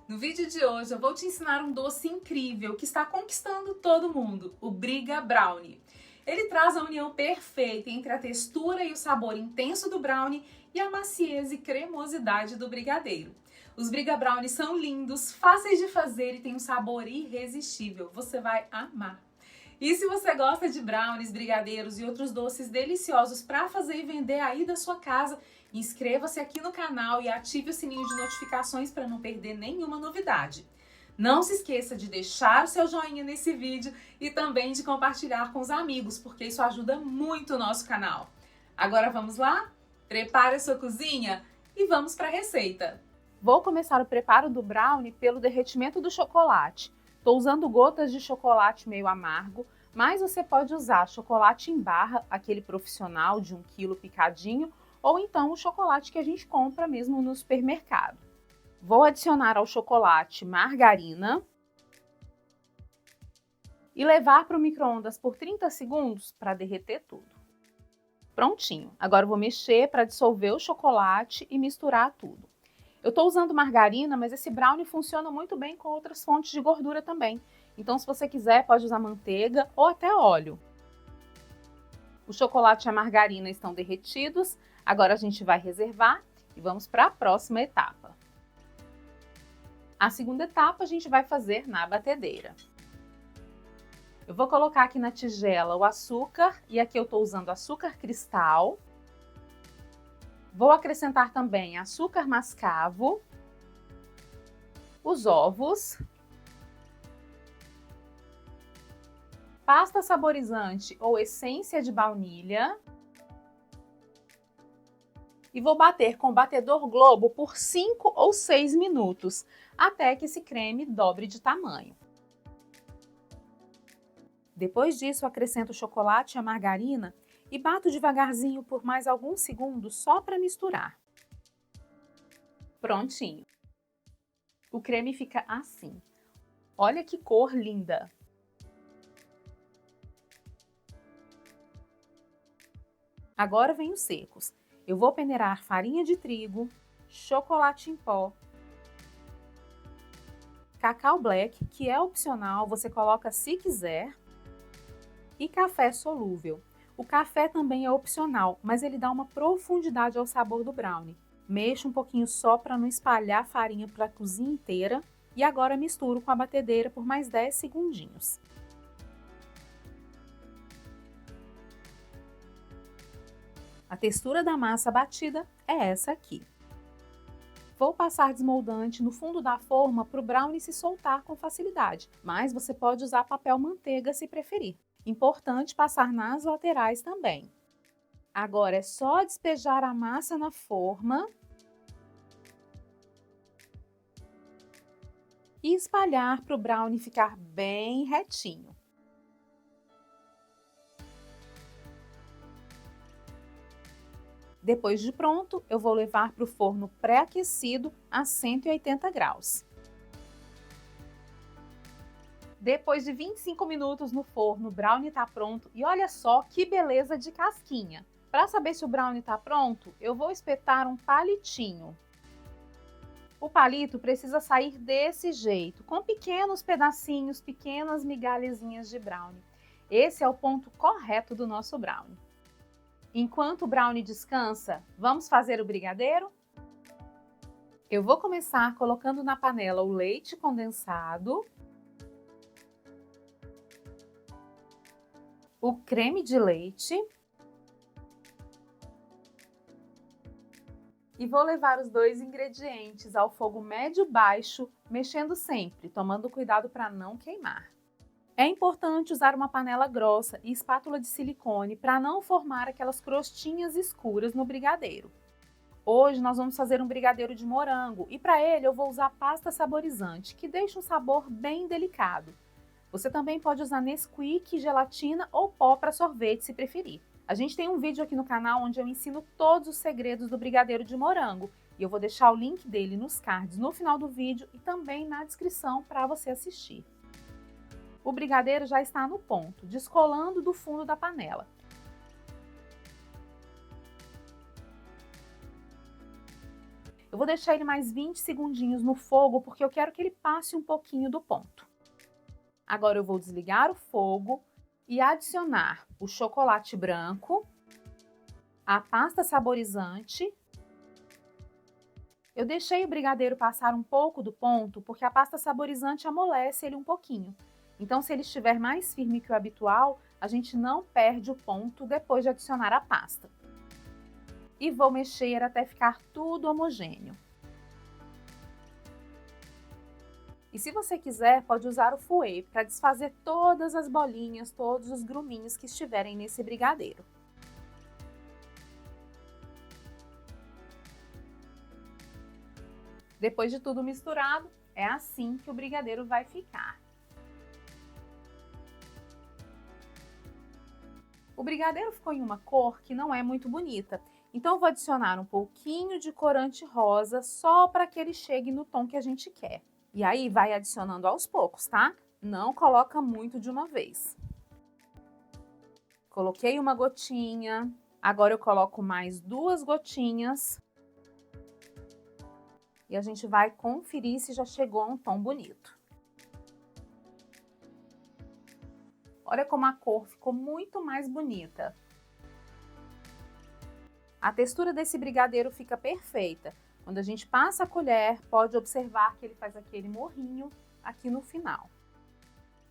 No vídeo de hoje eu vou te ensinar um doce incrível que está conquistando todo mundo, o Briga Brownie. Ele traz a união perfeita entre a textura e o sabor intenso do brownie e a maciez e cremosidade do brigadeiro. Os Briga Brownies são lindos, fáceis de fazer e têm um sabor irresistível. Você vai amar! E se você gosta de brownies, brigadeiros e outros doces deliciosos para fazer e vender aí da sua casa, inscreva-se aqui no canal e ative o sininho de notificações para não perder nenhuma novidade. Não se esqueça de deixar o seu joinha nesse vídeo e também de compartilhar com os amigos, porque isso ajuda muito o nosso canal. Agora vamos lá? Prepare a sua cozinha e vamos para a receita. Vou começar o preparo do brownie pelo derretimento do chocolate. Estou usando gotas de chocolate meio amargo, mas você pode usar chocolate em barra, aquele profissional de 1 kg picadinho, ou então o chocolate que a gente compra mesmo no supermercado. Vou adicionar ao chocolate margarina e levar para o micro-ondas por 30 segundos para derreter tudo. Prontinho! Agora eu vou mexer para dissolver o chocolate e misturar tudo. Eu estou usando margarina, mas esse brownie funciona muito bem com outras fontes de gordura também. Então, se você quiser, pode usar manteiga ou até óleo. O chocolate e a margarina estão derretidos. Agora a gente vai reservar e vamos para a próxima etapa. A segunda etapa a gente vai fazer na batedeira. Eu vou colocar aqui na tigela o açúcar e aqui eu estou usando açúcar cristal. Vou acrescentar também açúcar mascavo, os ovos, pasta saborizante ou essência de baunilha e vou bater com o batedor Globo por 5 ou 6 minutos, até que esse creme dobre de tamanho. Depois disso, acrescento o chocolate e a margarina e bato devagarzinho por mais alguns segundos só para misturar. Prontinho! O creme fica assim. Olha que cor linda! Agora vem os secos. Eu vou peneirar farinha de trigo, chocolate em pó, cacau black, que é opcional, você coloca se quiser, e café solúvel. O café também é opcional, mas ele dá uma profundidade ao sabor do brownie. Mexa um pouquinho só para não espalhar a farinha para a cozinha inteira e agora misturo com a batedeira por mais 10 segundinhos. A textura da massa batida é essa aqui. Vou passar desmoldante no fundo da forma para o brownie se soltar com facilidade, mas você pode usar papel manteiga se preferir. Importante passar nas laterais também. Agora é só despejar a massa na forma e espalhar para o brownie ficar bem retinho. Depois de pronto, eu vou levar para o forno pré-aquecido a 180 graus. Depois de 25 minutos no forno, o brownie está pronto e olha só que beleza de casquinha. Para saber se o brownie está pronto, eu vou espetar um palitinho. O palito precisa sair desse jeito, com pequenos pedacinhos, pequenas migalhazinhas de brownie. Esse é o ponto correto do nosso brownie. Enquanto o brownie descansa, vamos fazer o brigadeiro? Eu vou começar colocando na panela o leite condensado, o creme de leite e vou levar os dois ingredientes ao fogo médio-baixo, mexendo sempre, tomando cuidado para não queimar. É importante usar uma panela grossa e espátula de silicone para não formar aquelas crostinhas escuras no brigadeiro. Hoje nós vamos fazer um brigadeiro de morango e para ele eu vou usar pasta saborizante, que deixa um sabor bem delicado. Você também pode usar Nesquik, gelatina ou pó para sorvete, se preferir. A gente tem um vídeo aqui no canal onde eu ensino todos os segredos do brigadeiro de morango e eu vou deixar o link dele nos cards no final do vídeo e também na descrição para você assistir. O brigadeiro já está no ponto, descolando do fundo da panela. Eu vou deixar ele mais 20 segundinhos no fogo, porque eu quero que ele passe um pouquinho do ponto. Agora eu vou desligar o fogo e adicionar o chocolate branco, a pasta saborizante. Eu deixei o brigadeiro passar um pouco do ponto, porque a pasta saborizante amolece ele um pouquinho. Então, se ele estiver mais firme que o habitual, a gente não perde o ponto depois de adicionar a pasta. E vou mexer até ficar tudo homogêneo. E se você quiser, pode usar o fouet para desfazer todas as bolinhas, todos os gruminhos que estiverem nesse brigadeiro. Depois de tudo misturado, é assim que o brigadeiro vai ficar. O brigadeiro ficou em uma cor que não é muito bonita, então eu vou adicionar um pouquinho de corante rosa só para que ele chegue no tom que a gente quer. E aí vai adicionando aos poucos, tá? Não coloca muito de uma vez. Coloquei uma gotinha, agora eu coloco mais 2 gotinhas. E a gente vai conferir se já chegou a um tom bonito. Olha como a cor ficou muito mais bonita. A textura desse brigadeiro fica perfeita. Quando a gente passa a colher, pode observar que ele faz aquele morrinho aqui no final.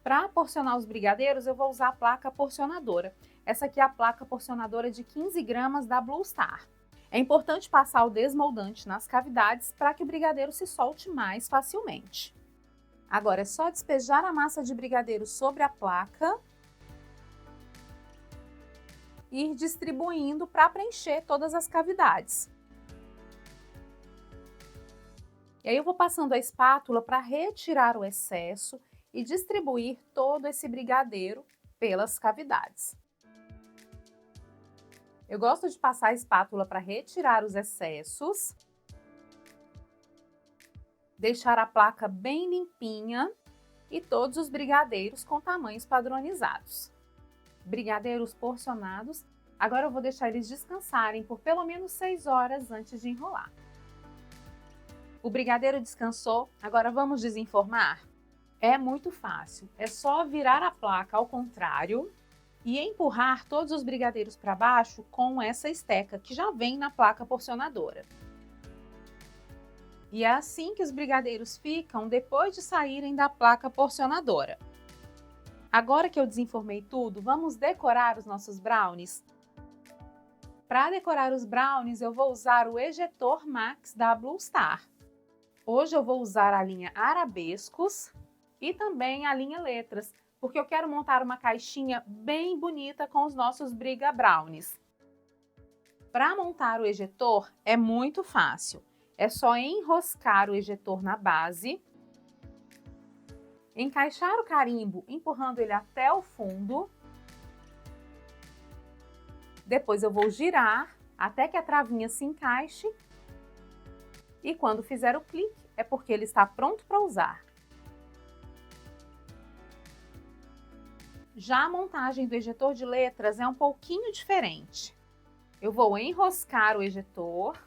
Para porcionar os brigadeiros, eu vou usar a placa porcionadora. Essa aqui é a placa porcionadora de 15 gramas da Blue Star. É importante passar o desmoldante nas cavidades para que o brigadeiro se solte mais facilmente. Agora é só despejar a massa de brigadeiro sobre a placa e ir distribuindo para preencher todas as cavidades. E aí eu vou passando a espátula para retirar o excesso e distribuir todo esse brigadeiro pelas cavidades. Eu gosto de passar a espátula para retirar os excessos, deixar a placa bem limpinha e todos os brigadeiros com tamanhos padronizados. Brigadeiros porcionados, agora eu vou deixar eles descansarem por pelo menos 6 horas antes de enrolar. O brigadeiro descansou, agora vamos desenformar? É muito fácil, é só virar a placa ao contrário e empurrar todos os brigadeiros para baixo com essa esteca que já vem na placa porcionadora. E é assim que os brigadeiros ficam depois de saírem da placa porcionadora. Agora que eu desenformei tudo, vamos decorar os nossos brownies? Para decorar os brownies, eu vou usar o Ejetor Max da Blue Star. Hoje eu vou usar a linha Arabescos e também a linha Letras, porque eu quero montar uma caixinha bem bonita com os nossos Briga Brownies. Para montar o ejetor é muito fácil. É só enroscar o ejetor na base, encaixar o carimbo empurrando ele até o fundo. Depois eu vou girar até que a travinha se encaixe. E quando fizer o clique, é porque ele está pronto para usar. Já a montagem do ejetor de letras é um pouquinho diferente. Eu vou enroscar o ejetor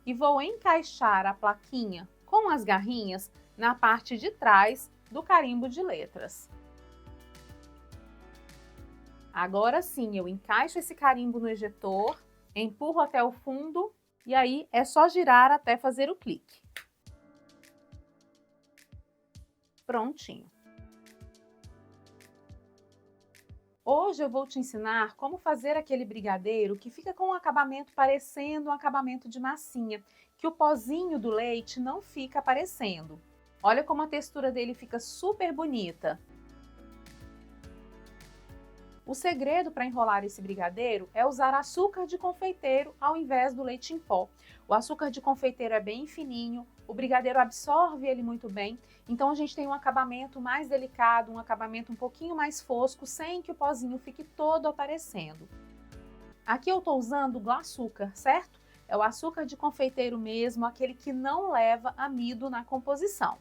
e vou encaixar a plaquinha com as garrinhas na parte de trás do carimbo de letras. Agora sim, eu encaixo esse carimbo no ejetor, empurro até o fundo e aí é só girar até fazer o clique. Prontinho. Hoje eu vou te ensinar como fazer aquele brigadeiro que fica com um acabamento parecendo um acabamento de massinha, que o pozinho do leite não fica aparecendo. Olha como a textura dele fica super bonita. O segredo para enrolar esse brigadeiro é usar açúcar de confeiteiro ao invés do leite em pó. O açúcar de confeiteiro é bem fininho, o brigadeiro absorve ele muito bem, então a gente tem um acabamento mais delicado, um acabamento um pouquinho mais fosco, sem que o pozinho fique todo aparecendo. Aqui eu estou usando o açúcar, certo? É o açúcar de confeiteiro mesmo, aquele que não leva amido na composição.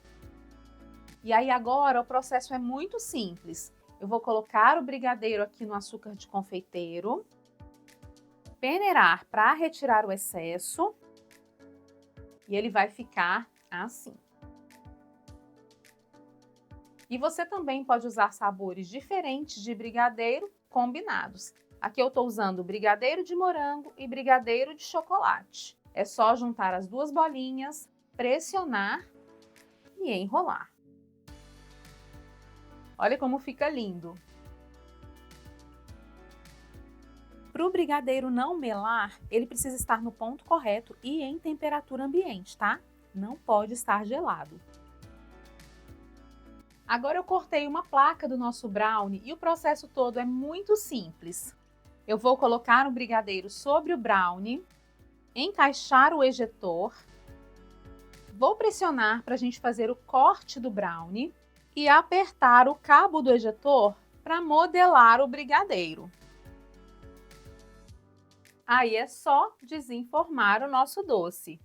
E aí agora o processo é muito simples. Eu vou colocar o brigadeiro aqui no açúcar de confeiteiro, peneirar para retirar o excesso E ele vai ficar assim. E você também pode usar sabores diferentes de brigadeiro combinados. Aqui eu estou usando brigadeiro de morango e brigadeiro de chocolate. É só juntar as duas bolinhas, pressionar e enrolar. Olha como fica lindo! Para o brigadeiro não melar, ele precisa estar no ponto correto e em temperatura ambiente, tá? Não pode estar gelado. Agora eu cortei uma placa do nosso brownie e o processo todo é muito simples. Eu vou colocar o brigadeiro sobre o brownie, encaixar o ejetor, vou pressionar para a gente fazer o corte do brownie e apertar o cabo do ejetor para modelar o brigadeiro. Aí é só desenformar o nosso doce.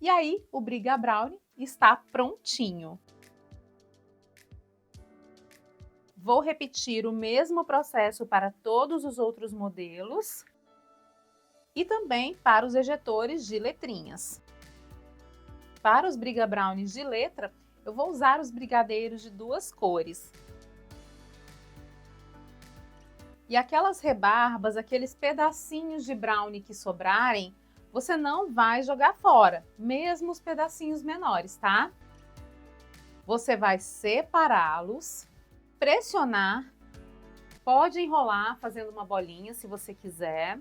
E aí o Briga Brownie está prontinho. Vou repetir o mesmo processo para todos os outros modelos e também para os ejetores de letrinhas. Para os Briga Brownies de letra, eu vou usar os brigadeiros de duas cores. E aquelas rebarbas, aqueles pedacinhos de brownie que sobrarem, você não vai jogar fora, mesmo os pedacinhos menores, tá? Você vai separá-los, pressionar, pode enrolar fazendo uma bolinha se você quiser.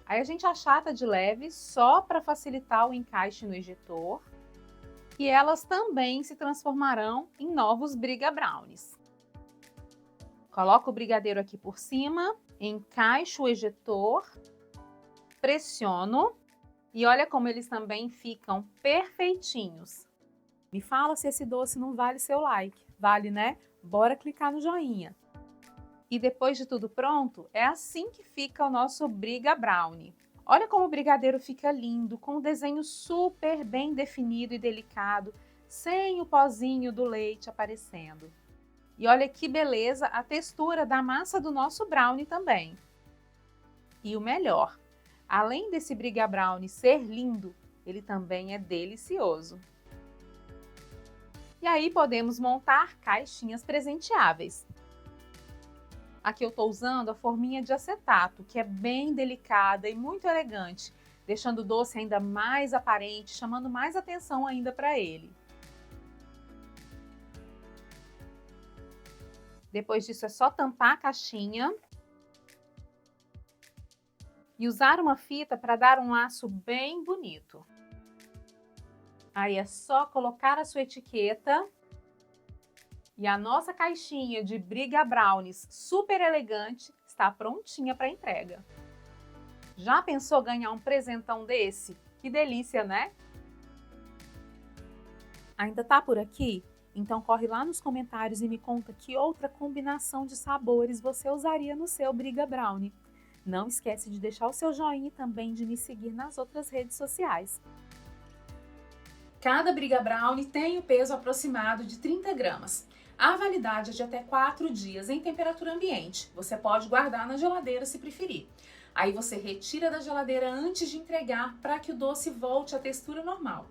Aí a gente achata de leve só para facilitar o encaixe no ejetor. E elas também se transformarão em novos Briga Brownies. Coloco o brigadeiro aqui por cima, encaixo o ejetor, pressiono e olha como eles também ficam perfeitinhos. Me fala se esse doce não vale seu like. Vale, né? Bora clicar no joinha. E depois de tudo pronto, é assim que fica o nosso Briga Brownie. Olha como o brigadeiro fica lindo, com um desenho super bem definido e delicado, sem o pozinho do leite aparecendo. E olha que beleza a textura da massa do nosso brownie também. E o melhor, além desse Briga Brownie ser lindo, ele também é delicioso. E aí podemos montar caixinhas presenteáveis. Aqui eu estou usando a forminha de acetato, que é bem delicada e muito elegante, deixando o doce ainda mais aparente, chamando mais atenção ainda para ele. Depois disso é só tampar a caixinha e usar uma fita para dar um laço bem bonito. Aí é só colocar a sua etiqueta e a nossa caixinha de Briga Brownies super elegante está prontinha para entrega. Já pensou ganhar um presentão desse? Que delícia, né? Ainda tá por aqui? Então corre lá nos comentários e me conta que outra combinação de sabores você usaria no seu Briga Brownie. Não esquece de deixar o seu joinha e também de me seguir nas outras redes sociais. Cada Briga Brownie tem o peso aproximado de 30 gramas. A validade é de até 4 dias em temperatura ambiente. Você pode guardar na geladeira se preferir. Aí você retira da geladeira antes de entregar para que o doce volte à textura normal.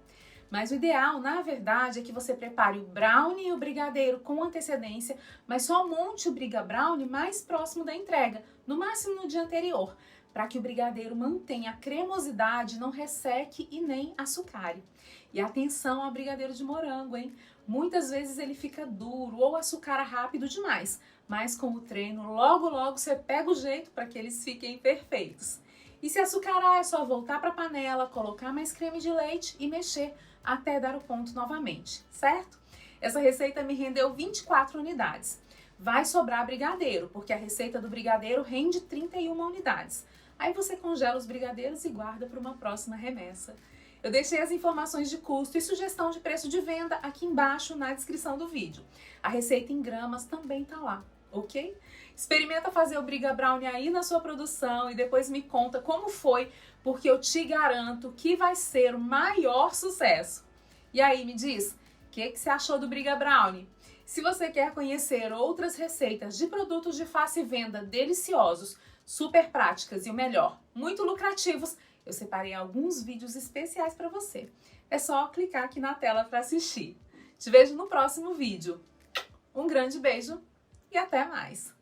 Mas o ideal, na verdade, é que você prepare o brownie e o brigadeiro com antecedência, mas só monte o Briga Brownie mais próximo da entrega, no máximo no dia anterior, para que o brigadeiro mantenha a cremosidade, não resseque e nem açucare. E atenção ao brigadeiro de morango, hein? Muitas vezes ele fica duro ou açucara rápido demais, mas com o treino, logo você pega o jeito para que eles fiquem perfeitos. E se açucarar, é só voltar para a panela, colocar mais creme de leite e mexer até dar o ponto novamente, certo? Essa receita me rendeu 24 unidades. Vai sobrar brigadeiro, porque a receita do brigadeiro rende 31 unidades. Aí você congela os brigadeiros e guarda para uma próxima remessa. Eu deixei as informações de custo e sugestão de preço de venda aqui embaixo na descrição do vídeo. A receita em gramas também tá lá, ok? Experimenta fazer o Briga Brownie aí na sua produção e depois me conta como foi, porque eu te garanto que vai ser o maior sucesso. E aí, me diz, o que você achou do Briga Brownie? Se você quer conhecer outras receitas de produtos de fácil venda deliciosos, super práticas e o melhor, muito lucrativos, eu separei alguns vídeos especiais para você. É só clicar aqui na tela para assistir. Te vejo no próximo vídeo. Um grande beijo e até mais!